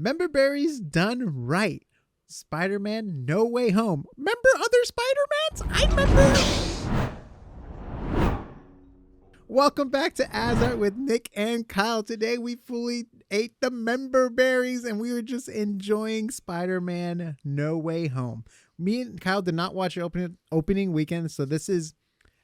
Memberberries done right. Spider-Man No Way Home. Remember other Spider-Mans? I remember. Welcome back to AsArt with Nick and Kyle. Today we fully ate the Memberberries and we were just enjoying Spider-Man No Way Home. Me and Kyle did not watch opening weekend, so this is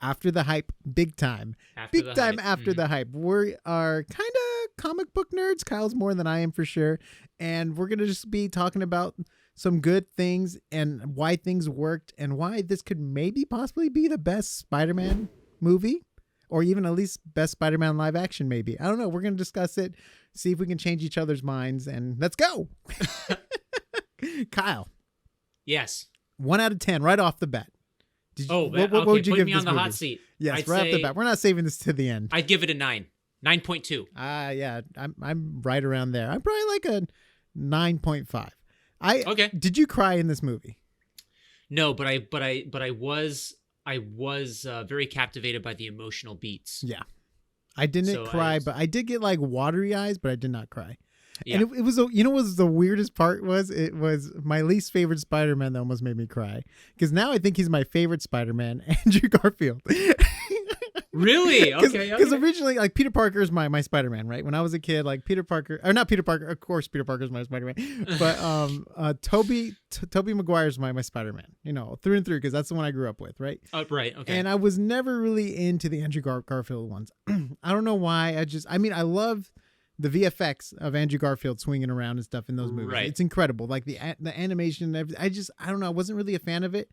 after the hype, big time. After the hype. We are kind of comic book nerds. Kyle's more than I am for sure. And we're going to just be talking about some good things and why things worked and why this could maybe possibly be the best Spider-Man movie or even at least best Spider-Man live action maybe. I don't know. We're going to discuss it, see if we can change each other's minds, and let's go. Kyle. Yes. 1 out of 10 right off the bat. What would you give me on the movie? Hot seat. Yes, right off the bat. We're not saving this to the end. I'd give it a 9. 9.2. Yeah, I'm right around there. I'm probably like a 9.5. Okay. Did you cry in this movie? No, but I was very captivated by the emotional beats. Yeah. I didn't cry, but I did get like watery eyes, but I did not cry. Yeah. And it was, you know what was the weirdest part was? It was my least favorite Spider-Man that almost made me cry. Because now I think he's my favorite Spider-Man, Andrew Garfield. Really? Okay. Because originally, like, Peter Parker is my Spider-Man, right? When I was a kid, like, not Peter Parker, of course Peter Parker is my Spider-Man. But Tobey Maguire is my Spider-Man, you know, through and through, because that's the one I grew up with, right? Right, okay. And I was never really into the Andrew Garfield ones. I don't know why. I love the VFX of Andrew Garfield swinging around and stuff in those movies. Right. It's incredible. Like the animation and everything. I don't know. I wasn't really a fan of it.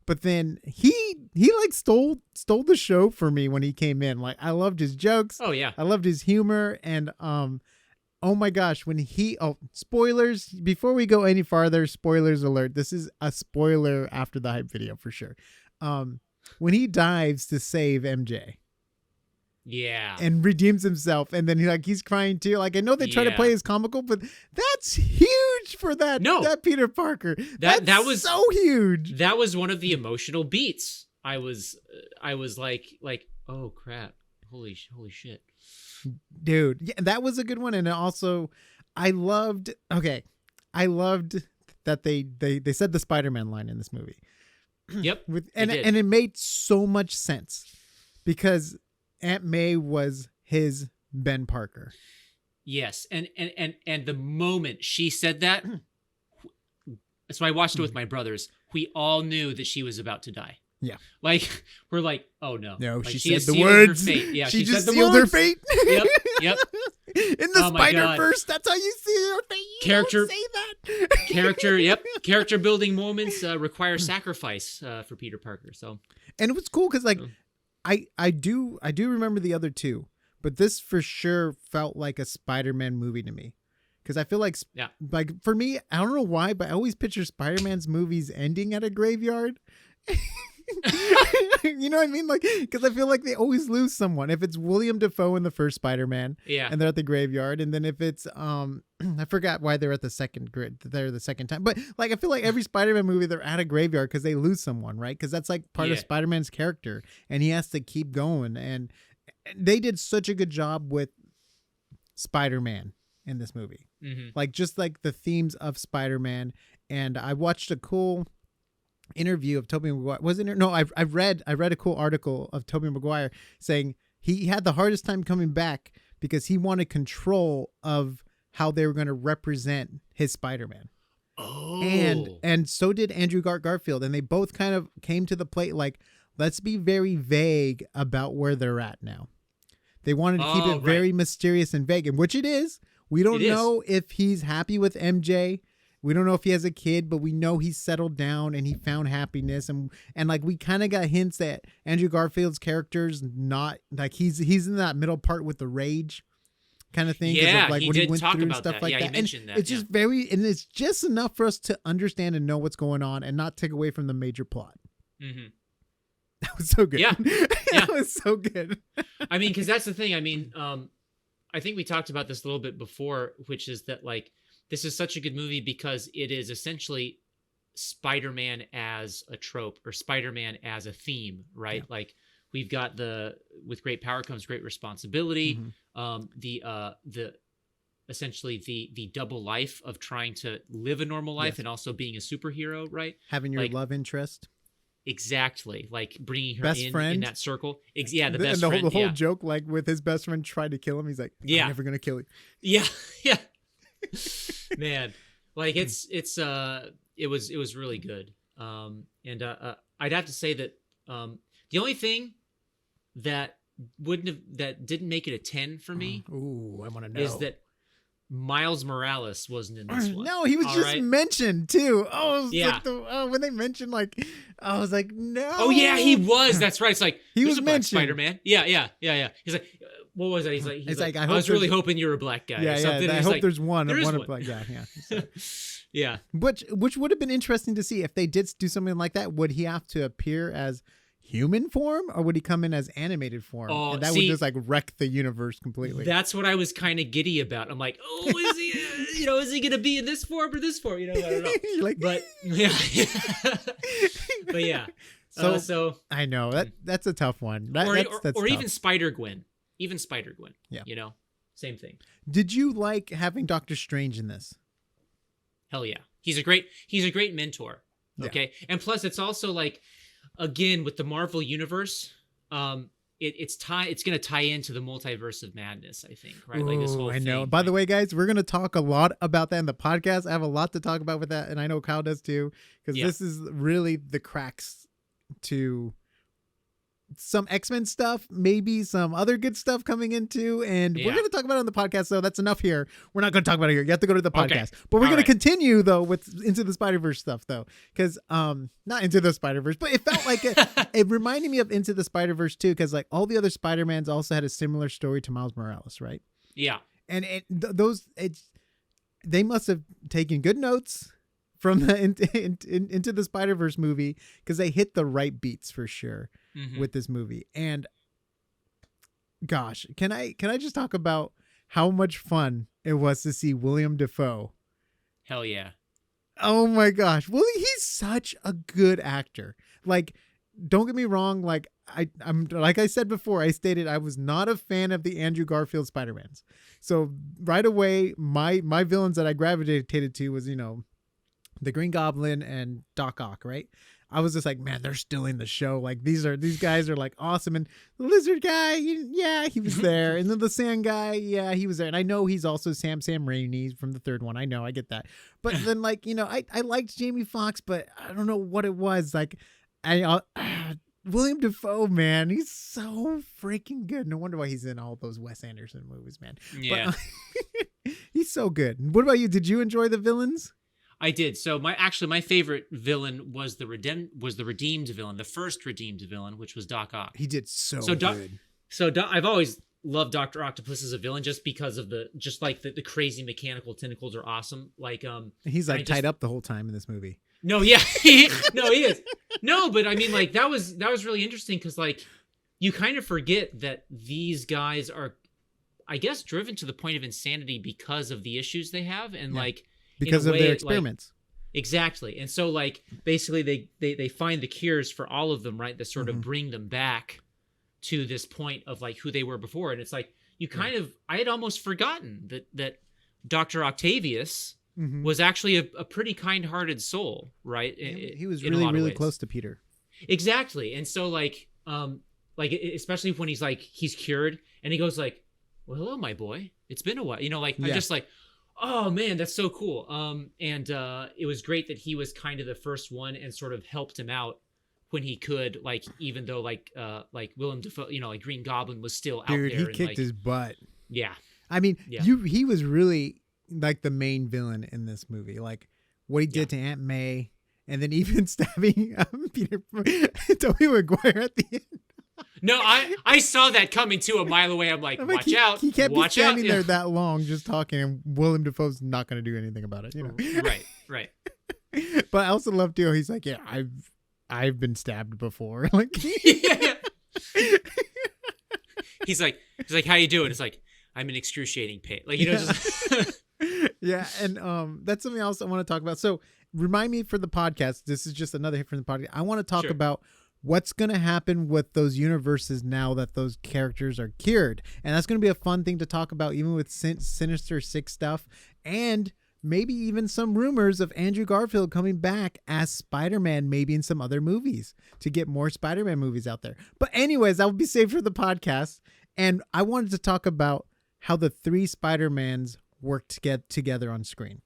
But then he like stole the show for me when he came in. Like I loved his jokes. Oh yeah. I loved his humor. And oh my gosh, when spoilers, before we go any farther, spoilers alert. This is a spoiler after the hype video for sure. When he dives to save MJ. Yeah. And redeems himself. And then he's crying too. Like I know they try to play as comical, but that's huge for that Peter Parker. That was so huge. That was one of the emotional beats. I was like, oh crap. Holy shit. Dude. Yeah, that was a good one. And also I loved that they said the Spider-Man line in this movie. Yep. And it made so much sense because Aunt May was his Ben Parker. Yes, and the moment she said that, so I watched it with my brothers. We all knew that she was about to die. Yeah, like we're like, oh no, no, like, she said the words. Her fate. Yeah, she just said the sealed words. her fate. Yep. In the Spider-Verse, that's how you see her fate. Don't say that. Character building moments require sacrifice for Peter Parker. So, and it was cool because I do remember the other two, but this for sure felt like a Spider-Man movie to me. Because I feel like for me, I don't know why, but I always picture Spider-Man's movies ending at a graveyard. You know what I mean? Like, because I feel like they always lose someone. If it's William Dafoe in the first Spider-Man, and they're at the graveyard, and then if it's I forgot why they're at the second time, but like I feel like every Spider-Man movie they're at a graveyard because they lose someone, right? Because that's like part of Spider-Man's character, and he has to keep going. And they did such a good job with Spider-Man in this movie, like just like the themes of Spider-Man. And I watched a cool interview of Tobey Maguire. I read a cool article of Tobey Maguire saying he had the hardest time coming back because he wanted control of how they were going to represent his Spider-Man. Oh. And so did Andrew Garfield, and they both kind of came to the plate like, let's be very vague about where they're at now. They wanted to keep it very mysterious and vague, and which it is. We don't know if he's happy with MJ. We don't know if he has a kid, but we know he's settled down and he found happiness. And like we kind of got hints that Andrew Garfield's character's not like he's in that middle part with the rage kind of thing. Yeah, of like he what did he went talk through about and stuff that. like Yeah, that. he mentioned that. It's just it's just enough for us to understand and know what's going on and not take away from the major plot. Mm-hmm. That was so good. Yeah. That was so good. I mean, because that's the thing. I mean, I think we talked about this a little bit before, which is that like this is such a good movie because it is essentially Spider-Man as a trope or Spider-Man as a theme, right? Yeah. Like we've got with great power comes great responsibility. Mm-hmm. The essentially the double life of trying to live a normal life and also being a superhero, right? Having your love interest. Exactly, like bringing her best friend in that circle. Yeah, the best and friend. The whole joke, like with his best friend tried to kill him. He's like, I'm never gonna kill you. Yeah, yeah. Man, like it was really good. I'd have to say that the only thing that didn't make it a 10 for me. Ooh, I want to know. Is that Miles Morales wasn't in this one? No, he was mentioned too. Oh, yeah. When they mentioned I was like, no. Oh yeah, he was. That's right. It's like he was mentioned. Spider-Man. Yeah. He's like, what was that? He's like I was really hoping you were a black guy. Yeah, or something. I hope there's one. There is one. Black guy. Yeah. Yeah. Which would have been interesting to see if they did do something like that. Would he have to appear as human form, or would he come in as animated form? And that would just wreck the universe completely. That's what I was kind of giddy about. I'm like, is he is he gonna be in this form or this form? I don't know. But yeah. But yeah. So I know that's a tough one. That's tough. Even Spider-Gwen. Yeah. Same thing. Did you like having Doctor Strange in this? Hell yeah. He's a great mentor. Okay. Yeah. And plus it's also again, with the Marvel universe, it's going to tie into the multiverse of madness, I think, right? Ooh, this whole thing. I know. By the way, guys, we're going to talk a lot about that in the podcast. I have a lot to talk about with that, and I know Kyle does too, because this is really the cracks to some X-Men stuff, maybe some other good stuff coming into, and we're going to talk about it on the podcast, so that's enough here. We're not going to talk about it here. You have to go to the podcast. But we're going to continue, though, with Into the Spider-Verse stuff, though, because not Into the Spider-Verse, but it felt like it reminded me of Into the Spider-Verse, too, because all the other Spider-Mans also had a similar story to Miles Morales, right? Yeah. And they must have taken good notes from the Into the Spider-Verse movie, because they hit the right beats for sure. Mm-hmm. With this movie. And gosh, can I just talk about how much fun it was to see William Dafoe? Hell yeah. Oh my gosh. He's such a good actor. Don't get me wrong, I'm like I said before, I stated I was not a fan of the Andrew Garfield Spider-Mans. So right away, my villains that I gravitated to was, the Green Goblin and Doc Ock, right? I was just like, man, they're stealing the show. These guys are awesome. And the lizard guy, he was there. And then the sand guy, he was there. And I know he's also Sam Raimi from the third one. I know, I get that. But then I liked Jamie Foxx, but I don't know what it was. William Dafoe, man, he's so freaking good. No wonder why he's in all those Wes Anderson movies, man. Yeah. But, he's so good. What about you? Did you enjoy the villains? I did. So my favorite villain was the redeemed villain, the first redeemed villain, which was Doc Ock. He did so good. I've always loved Dr. Octopus as a villain just because of the crazy mechanical tentacles are awesome. He's tied up the whole time in this movie. No, yeah. He is. No, but I mean that was really interesting because you kind of forget that these guys are, I guess, driven to the point of insanity because of the issues they have and because of their experiments. Exactly. And so basically they find the cures for all of them, right? That sort of bring them back to this point of who they were before. And it's you kind of, I had almost forgotten that Dr. Octavius was actually a pretty kind-hearted soul, right? He was really close to Peter. Exactly. And so especially when he's cured and he goes well, hello, my boy. It's been a while. I'm just oh man, that's so cool. And it was great that he was kind of the first one and sort of helped him out when he could, even though Willem Dafoe, Green Goblin was still out there. Dude, he kicked his butt. Yeah. I mean, he was really the main villain in this movie. What he did to Aunt May, and then even stabbing Tobey Maguire at the end. No, I saw that coming too a mile away. I'm watch out. He can't be standing there that long just talking, and Willem Dafoe's not going to do anything about it. Right. But I also love too. He's like, yeah, I've been stabbed before. Yeah. He's like, how you doing? It's I'm in excruciating pain. Just. Yeah, and that's something else I want to talk about. So remind me for the podcast. This is just another hit from the podcast. I want to talk about what's going to happen with those universes now that those characters are cured. And that's going to be a fun thing to talk about, even with Sinister Six stuff, and maybe even some rumors of Andrew Garfield coming back as Spider-Man, maybe in some other movies, to get more Spider-Man movies out there. But anyways, that will be saved for the podcast. And I wanted to talk about how the three Spider-Mans work to get together on screen.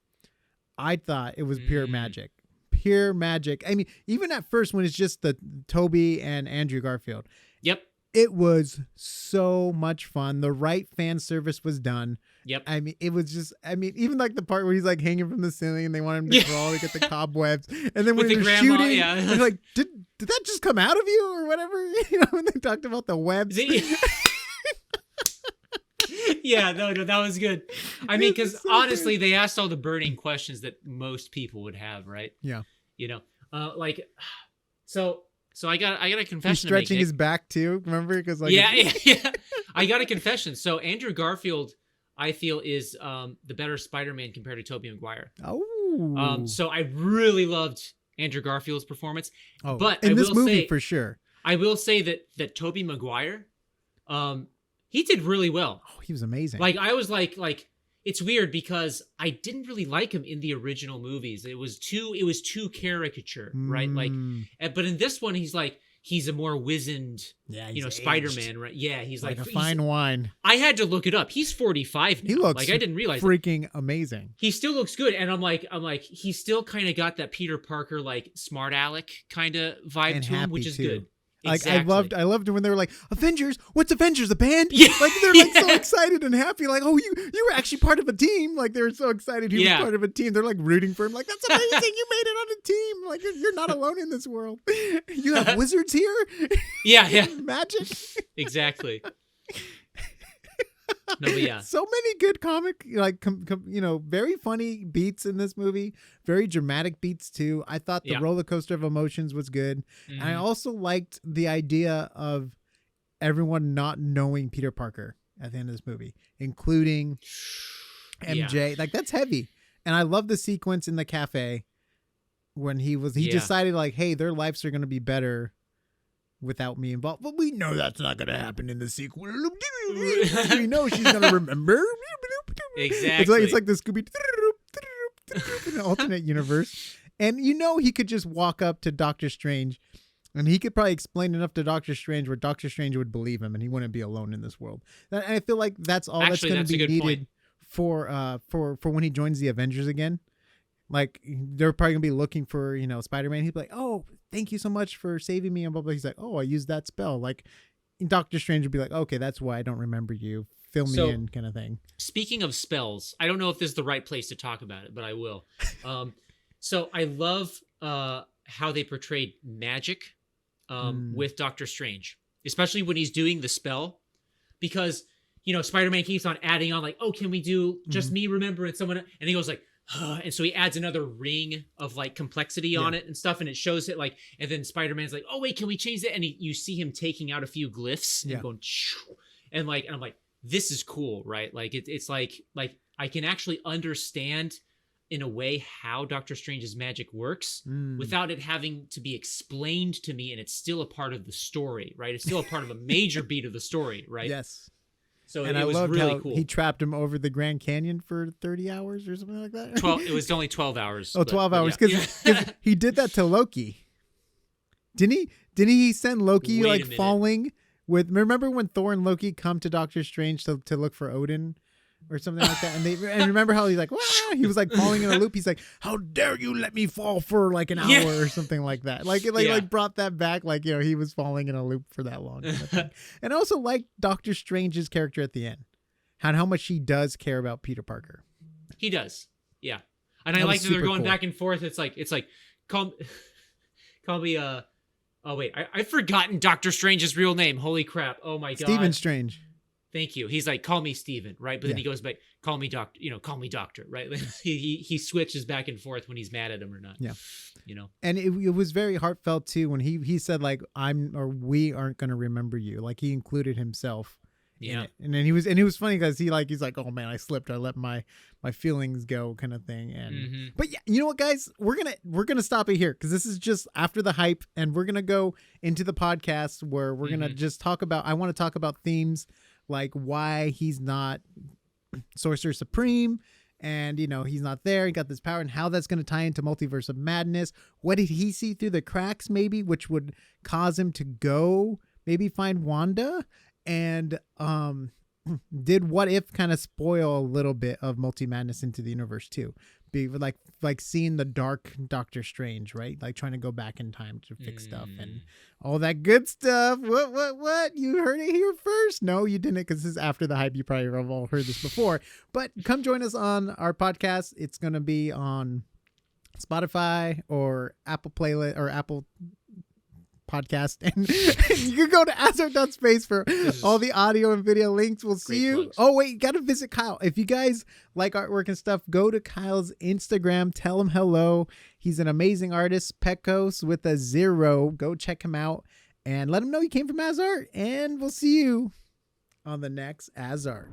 I thought it was pure magic. Pure magic. I mean, even at first when it's just the Tobey and Andrew Garfield. Yep. It was so much fun. The right fan service was done. Yep. I mean, it was just, even like the part where he's like hanging from the ceiling and they want him to crawl to get the cobwebs. And then when they're shooting, they're like, did that just come out of you or whatever? You know, when they talked about the webs. Yeah, no, that was good. I mean, because so honestly, they asked all the burning questions that most people would have, right? Yeah. You know, so I got a confession. He's stretching to make, his back too. Remember? Because yeah. I got a confession. So Andrew Garfield, I feel, is the better Spider-Man compared to Tobey Maguire. Oh. So I really loved Andrew Garfield's performance. Oh, but in this movie for sure. I will say that Tobey Maguire, he did really well. Oh, he was amazing. Like I was like it's weird because I didn't really like him in the original movies. It was too caricature, right? Like, but in this one, he's a more wizened, Spider-Man, right? Yeah, he's like a fine wine. I had to look it up. He's 45 now. He looks like I didn't realize freaking amazing. He still looks good, and I'm like, he still kind of got that Peter Parker like smart aleck kind of vibe and to him, which is good. Like exactly. I loved it when they were like, Avengers, what's Avengers, a band? Yeah. Like they're like so excited and happy, like, oh, you were actually part of a team. Like they were so excited he was part of a team. They're like rooting for him, like, that's amazing, you made it on a team. Like you're not alone in this world. You have wizards here. Yeah. Magic. Exactly. No, but yeah. So many good comic, like, very funny beats in this movie. Very dramatic beats too. I thought the roller coaster of emotions was good. Mm-hmm. And I also liked the idea of everyone not knowing Peter Parker at the end of this movie, including MJ. Yeah. Like that's heavy. And I love the sequence in the cafe when he decided like, hey, their lives are going to be better without me involved. But we know that's not going to happen in the sequel. We know she's going to remember. Exactly. It's like the Scooby in an alternate universe. And he could just walk up to Doctor Strange and he could probably explain enough to Doctor Strange where Doctor Strange would believe him and he wouldn't be alone in this world. And I feel like that's all that's going to be needed for when he joins the Avengers again. Like they're probably gonna be looking for, Spider-Man. He'd be like, oh, thank you so much for saving me. And blah, blah. He's like, oh, I used that spell. Like Doctor Strange would be like, okay, that's why I don't remember you. Fill me in kind of thing. Speaking of spells, I don't know if this is the right place to talk about it, but I will. So I love how they portrayed magic with Doctor Strange, especially when he's doing the spell, because, Spider-Man keeps on adding on like, oh, can we do just me remembering someone? And he goes like, and so he adds another ring of like complexity on it and stuff, and it shows it like, and then Spider-Man's like, oh wait, can we change it? And you see him taking out a few glyphs and going, and I'm like, this is cool, right? Like it's like I can actually understand in a way how Doctor Strange's magic works without it having to be explained to me, and it's still a part of the story, right? It's still a part of a major beat of the story, right? Yes. So and it was really cool. He trapped him over the Grand Canyon for 30 hours or something like that. 12. It was only 12 hours. Oh, 12 hours. Because he did that to Loki. Didn't he send Loki falling with? Remember when Thor and Loki come to Doctor Strange to look for Odin or something like that? And remember how he's like, wah! He was like falling in a loop. He's like, how dare you let me fall for like an hour or something like that. Like brought that back. Like, he was falling in a loop for that long. Kind of thing. And I also like Doctor Strange's character at the end and how much he does care about Peter Parker. He does. Yeah. And I like that they're going back and forth. It's like, call me, oh wait, I've forgotten Doctor Strange's real name. Holy crap. Oh my God. Stephen Strange. Thank you. He's like, call me Steven, right? But then he goes back, call me doctor, call me doctor, right? he switches back and forth when he's mad at him or not. Yeah. And it was very heartfelt too when he said like, we aren't going to remember you. Like he included himself Yeah. And then he was funny because he's like, oh man, I slipped. I let my feelings go, kind of thing. And but yeah, you know what, guys, we're gonna stop it here because this is just after the hype, and we're gonna go into the podcast where we're gonna just talk about. I want to talk about themes like why he's not Sorcerer Supreme. And, he's not there. He got this power, and how that's going to tie into Multiverse of Madness. What did he see through the cracks, maybe, which would cause him to go maybe find Wanda? And did What If kind of spoil a little bit of Multi Madness into the universe too? Be like seeing the dark Doctor Strange, right? Like trying to go back in time to fix stuff and all that good stuff. What? You heard it here first? No, you didn't, because this is after the hype. You probably have all heard this before. But come join us on our podcast. It's going to be on Spotify or Apple Playlist or Apple Podcast, and you can go to AsArt.space for all the audio and video links. We'll see you. Plugs. Oh wait, gotta visit Kyle. If you guys like artwork and stuff, go to Kyle's Instagram, tell him hello. He's an amazing artist, Pecos with a 0. Go check him out and let him know you came from AsArt, and we'll see you on the next AsArt.